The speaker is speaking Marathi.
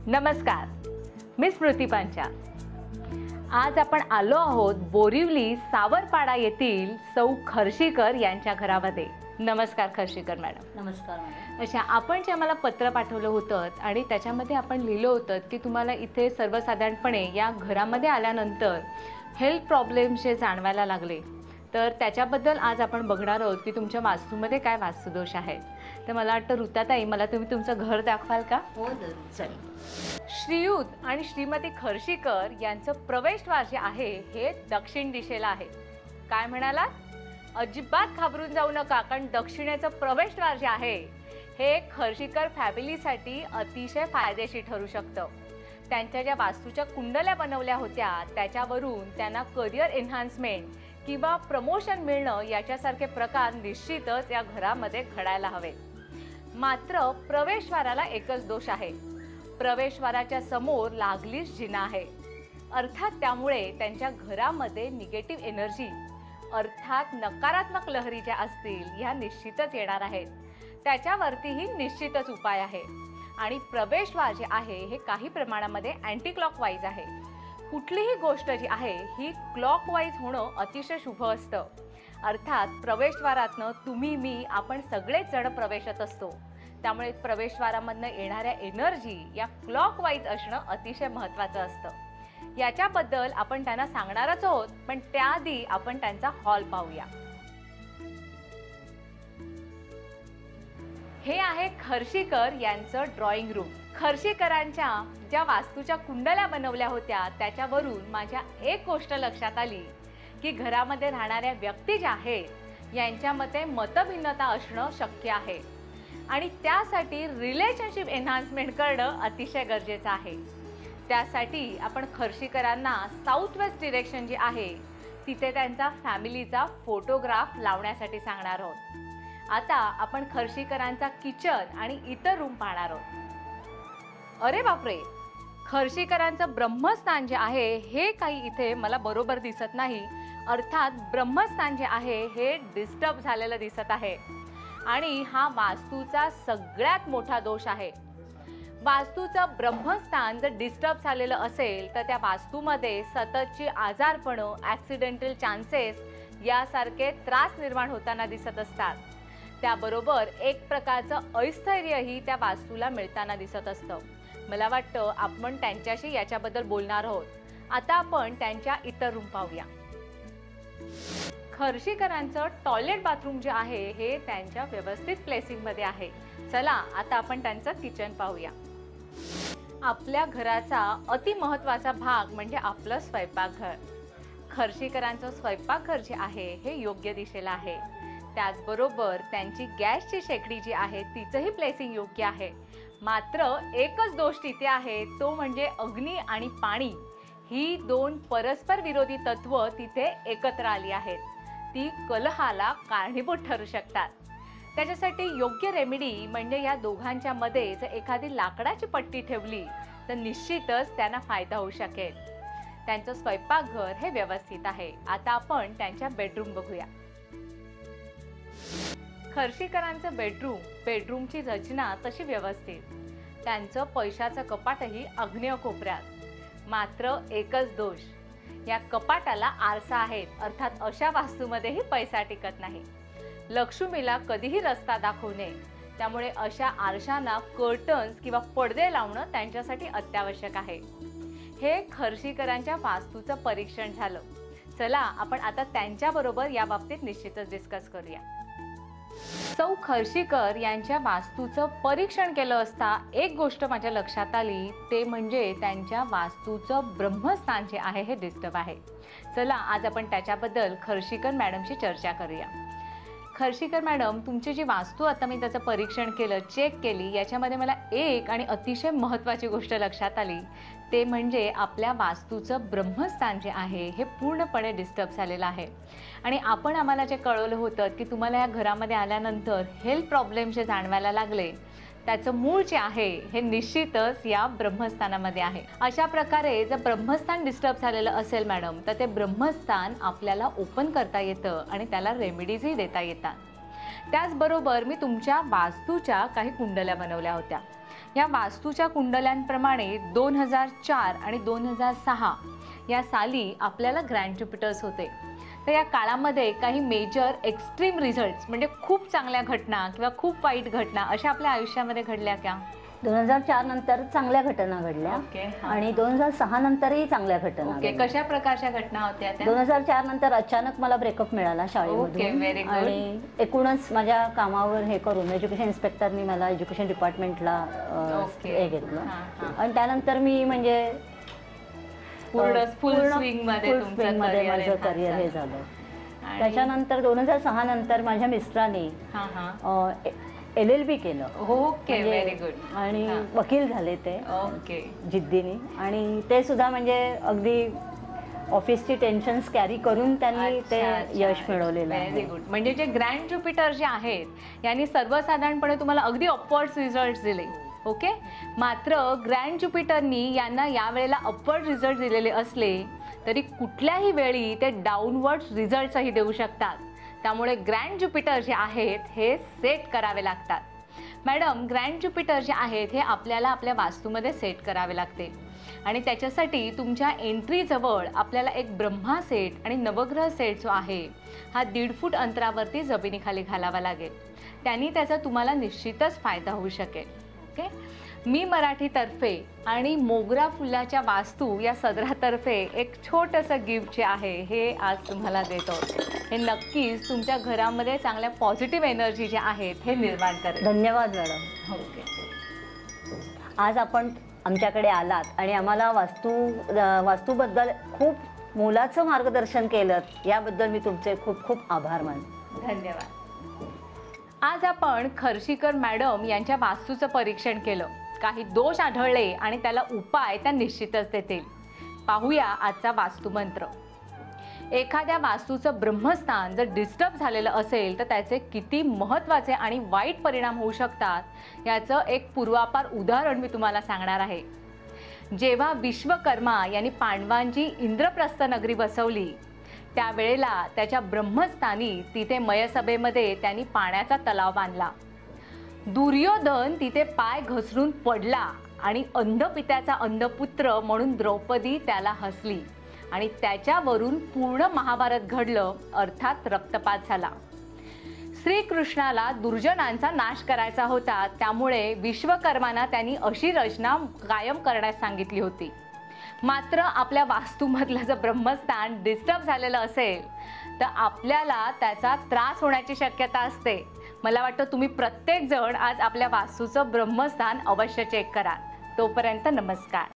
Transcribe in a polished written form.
नमस्कार, मी स्मृती पांचाळ। आज आपण आलो आहोत बोरिवली सावरपाडा येथील सौ खर्शीकर यांच्या घरामध्ये। नमस्कार खर्शीकर मॅडम। नमस्कार मॅडम। अच्छा, आपण जे आम्हाला पत्र पाठवलं होतं आणि त्याच्यामध्ये आपण लिहिलं होतं की तुम्हाला इथे सर्वसाधारणपणे या घरामध्ये आल्यानंतर हेल्थ प्रॉब्लेम्स जे जाणवायला लागले, तर त्याच्याबद्दल आज आपण बघणार आहोत की तुमच्या वास्तूमध्ये काय वास्तुदोष आहेत। तर मला वाटतं ऋताताई, मला तुम्ही तुमचं घर दाखवाल का? हो जरूर। चल। श्रीयुत आणि श्रीमती खर्शीकर यांचं प्रवेशद्वार जे आहे हे दक्षिण दिशेला आहे। काय म्हणालात? अजिबात घाबरून जाऊ नका, कारण दक्षिणेचं प्रवेशद्वार जे आहे हे खर्शीकर फॅमिलीसाठी अतिशय फायदेशीर ठरू शकतं। त्यांच्या ज्या वास्तूच्या कुंडल्या बनवल्या होत्या त्याच्यावरून त्यांना करिअर एन्हान्समेंट किंवा प्रमोशन मिळणं याच्यासारखे प्रकार निश्चितच या घरामध्ये घडायला हवेत। मात्र प्रवेशद्वाराला एकच दोष आहे, प्रवेशद्वाराच्या समोर लागलीच जिना आहे। अर्थात त्यामुळे त्यांच्या घरामध्ये निगेटिव्ह एनर्जी अर्थात नकारात्मक लहरी ज्या असतील ह्या निश्चितच येणार आहेत। त्याच्यावरतीही निश्चितच उपाय आहे। आणि प्रवेशद्वार जे आहे हे काही प्रमाणामध्ये अँटी क्लॉकवाईज आहे। कुठलीही गोष्ट जी आहे ही क्लॉकवाईज होणं अतिशय शुभ असतं। अर्थात प्रवेशद्वारातनं तुम्ही मी आपण सगळेच जण प्रवेशत असतो, त्यामुळे प्रवेशद्वारामधनं येणाऱ्या एनर्जी या क्लॉकवाईज असणं अतिशय महत्त्वाचं असतं। याच्याबद्दल आपण त्यांना सांगणारच आहोत, पण त्याआधी आपण त्यांचा हॉल पाहूया। हे आहे खर्शीकर यांचं ड्रॉइंग रूम। खर्शीकरांच्या ज्या वास्तूच्या कुंडल्या बनवल्या होत्या त्याच्यावरून माझ्या एक गोष्ट लक्षात आली की घरामध्ये राहणाऱ्या व्यक्ती ज्या आहेत यांच्यामध्ये मतभिन्नता असणं शक्य आहे आणि त्यासाठी रिलेशनशिप एन्हान्समेंट करणं अतिशय गरजेचं आहे। त्यासाठी आपण खर्शीकरांना साऊथ वेस्ट डिरेक्शन जी आहे तिथे त्यांचा फॅमिलीचा फोटोग्राफ लावण्यासाठी सांगणार आहोत। आता आपण खर्शीकरांचा किचन आणि इतर रूम पाहणार आहोत। अरे बापरे, खर्शीकरांचं ब्रह्मस्थान जे आहे हे काही इथे मला बरोबर दिसत नाही। अर्थात ब्रह्मस्थान जे आहे हे डिस्टर्ब झालेलं दिसत आहे आणि हा वास्तूचा सगळ्यात मोठा दोष आहे। वास्तूचं ब्रह्मस्थान जर डिस्टर्ब झालेलं असेल तर त्या वास्तूमध्ये सततची आजारपणं, ॲक्सिडेंटल चान्सेस यासारखे त्रास निर्माण होताना दिसत असतात। त्याबरोबर एक प्रकारचं अस्थैर्यही त्या वास्तूला मिळताना दिसत असतं। मला वाटतं आपण त्यांच्याशी याच्याबद्दल बोलणार आहोत। आता आपण त्यांच्या इतर रूम पाहूया। खर्शीकरांचं टॉयलेट बाथरूम जे आहे हे त्यांच्या व्यवस्थित प्लेसिंगमध्ये आहे। चला आता आपण त्यांचं किचन पाहूया। आपल्या घराचा अति महत्त्वाचा भाग म्हणजे आपलं स्वयंपाकघर। खर्शीकरांचं स्वयंपाकघर जे आहे हे योग्य दिशेला आहे। त्याचबरोबर त्यांची गॅसची शेगडी जी आहे तिचंही प्लेसिंग योग्य आहे। मात्र एकच दोष तिथे आहे, तो म्हणजे अग्नी आणि पाणी ही दोन परस्पर विरोधी तत्व तिथे एकत्र आली आहेत। ती कलहाला कारणीभूत ठरू शकतात। त्याच्यासाठी योग्य रेमेडी म्हणजे या दोघांच्या मध्ये जर एखादी लाकडाची पट्टी ठेवली तर निश्चितच त्यांना फायदा होऊ शकेल। त्यांचं स्वयंपाकघर हे व्यवस्थित आहे। आता आपण त्यांच्या बेडरूम बघूया। खर्शीकरांचं बेडरूमची रचना तशी व्यवस्थित, त्यांचं पैशाचं कपाटही आग्नेय कोपऱ्यात। मात्र एकच दोष, या कपाटाला आरसा आहेत। अर्थात अशा वास्तूमध्येही पैसा टिकत नाही। लक्ष्मीला कधीही रस्ता दाखवू नये, त्यामुळे अशा आरशांना कर्टन्स किंवा पडदे लावणं त्यांच्यासाठी अत्यावश्यक आहे। हे खर्शीकरांच्या वास्तूचं परीक्षण झालं। चला आपण आता त्यांच्याबरोबर या बाबतीत निश्चितच डिस्कस करूया। सौ खर्शीकर यांच्या वास्तूचं परीक्षण केलं असता एक गोष्ट माझ्या लक्षात आली, ते म्हणजे त्यांच्या वास्तूचं ब्रह्मस्थान जे आहे हे डिस्टर्ब आहे। चला आज आपण त्याच्याबद्दल खर्शीकर मॅडमशी चर्चा करूया। खर्शीकर मॅडम, तुमची जी वास्तू आता मी त्याचं परीक्षण केलं, चेक केली, याच्यामध्ये मला एक आणि अतिशय महत्त्वाची गोष्ट लक्षात आली, ते म्हणजे आपल्या वास्तूचं ब्रह्मस्थान जे आहे हे पूर्णपणे डिस्टर्ब झालेलं आहे। आणि आपण आम्हाला जे कळवलं होतं की तुम्हाला या घरामध्ये आल्यानंतर हेल्थ प्रॉब्लेम जे जाणवायला लागले त्याचं मूळ जे आहे हे निश्चितच या ब्रह्मस्थानामध्ये आहे। अशा प्रकारे जर ब्रह्मस्थान डिस्टर्ब झालेलं असेल मॅडम, तर ते ब्रह्मस्थान आपल्याला ओपन करता येतं आणि त्याला रेमेडीजही देता येतात। त्याचबरोबर मी तुमच्या वास्तूच्या काही कुंडल्या बनवल्या होत्या। या वास्तूच्या कुंडल्यांप्रमाणे 2004 आणि 2006 या साली आपल्याला ग्रँड ज्युपिटर्स होते. तर या काळामध्ये काही मेजर एक्स्ट्रीम रिझल्ट्स म्हणजे खूप चांगल्या घटना किंवा खूप वाईट घटना अशा आपल्या आयुष्यामध्ये घडल्या का? 2004 नंतर चांगल्या घटना घडल्या आणि 2006 नंतरही चांगल्या घटना. कशा प्रकारच्या घटना होत्या त्या? 2004 नंतर अचानक मला ब्रेकअप मिळाला शाळेमधून आणि एकूणच माझ्या कामावर हे करून एज्युकेशन इन्स्पेक्टरनी मला एज्युकेशन डिपार्टमेंटला हे घेतलं आणि त्यानंतर मी म्हणजे फुल स्विंग मध्ये माझं करिअर हे झालं. त्याच्यानंतर 2006 नंतर माझ्या मिस्टरांनी LLB केलं. Very good. आणि वकील झाले ते जिद्दीने आणि ते सुद्धा म्हणजे अगदी ऑफिसची टेन्शन्स कॅरी करून त्यांनी ते यश मिळवलेलं आहे. Very good. म्हणजे जे ग्रँड ज्युपिटर जे आहेत यांनी सर्वसाधारणपणे तुम्हाला अगदी अपवर्ड रिझल्ट दिले. ओके. मात्र ग्रँड ज्युपिटरनी यांना यावेळेला अपवर्ड रिझल्ट दिलेले असले तरी कुठल्याही वेळी ते डाऊनवर्ड रिझल्टही देऊ शकतात. त्यामुळे ग्रँड ज्युपिटर जे आहेत हे सेट करावे लागतात. मॅडम, ग्रँड ज्युपिटर जे आहेत हे आपल्याला आपल्या वास्तूमध्ये सेट करावे लागते आणि त्याच्यासाठी तुमच्या एंट्रीजवळ आपल्याला एक ब्रह्मा सेट आणि नवग्रह सेट जो आहे हा 1.5 फूट अंतरावरती जमिनीखाली घालावा लागेल. त्यांनी त्याचा तुम्हाला निश्चितच फायदा होऊ शकेल. ओके. मी मराठीतर्फे आणि मोगरा फुलाच्या वास्तू या सदरातर्फे एक छोटंसं गिफ्ट जे आहे हे आज तुम्हाला देतो. हे नक्कीच तुमच्या घरामध्ये चांगल्या पॉझिटिव्ह एनर्जी ज्या आहेत हे निर्माण करेल. धन्यवाद मॅडम. ओके. आज आपण आमच्याकडे आलात आणि आम्हाला वास्तूबद्दल खूप मोलाचं मार्गदर्शन केलं याबद्दल मी तुमचे खूप खूप आभार मानते. धन्यवाद. आज आपण खर्शीकर मॅडम यांच्या वास्तूचं परीक्षण केलं. काही दोष आढळले आणि त्याला उपाय त्या निश्चितच देतील. पाहूया आजचा वास्तुमंत्र. एखाद्या वास्तूचं ब्रह्मस्थान जर डिस्टर्ब झालेलं असेल तर त्याचे किती महत्त्वाचे आणि वाईट परिणाम होऊ शकतात याचं एक पूर्वापार उदाहरण मी तुम्हाला सांगणार आहे. जेव्हा विश्वकर्मा यांनी पांडवांची इंद्रप्रस्थ नगरी बसवली त्यावेळेला त्याच्या ब्रह्मस्थानी तिथे मयसभेमध्ये त्यांनी पाण्याचा तलाव बांधला. दुर्योधन तिथे पाय घसरून पडला आणि अंधपित्याचा अंधपुत्र म्हणून द्रौपदी त्याला हसली आणि त्याच्यावरून पूर्ण महाभारत घडलं, अर्थात रक्तपात झाला. श्रीकृष्णाला दुर्जनांचा नाश करायचा होता, त्यामुळे विश्वकर्मांना त्यांनी अशी रचना कायम करण्यास सांगितली होती. मात्र आपल्या वास्तूमधलं जर ब्रह्मस्थान डिस्टर्ब झालेलं असेल तर आपल्याला त्याचा त्रास होण्याची शक्यता असते. मला वाटतं तुम्ही प्रत्येक जण आज आपल्या वास्तूचं ब्रह्मस्थान अवश्य चेक करा. तोपर्यंत नमस्कार.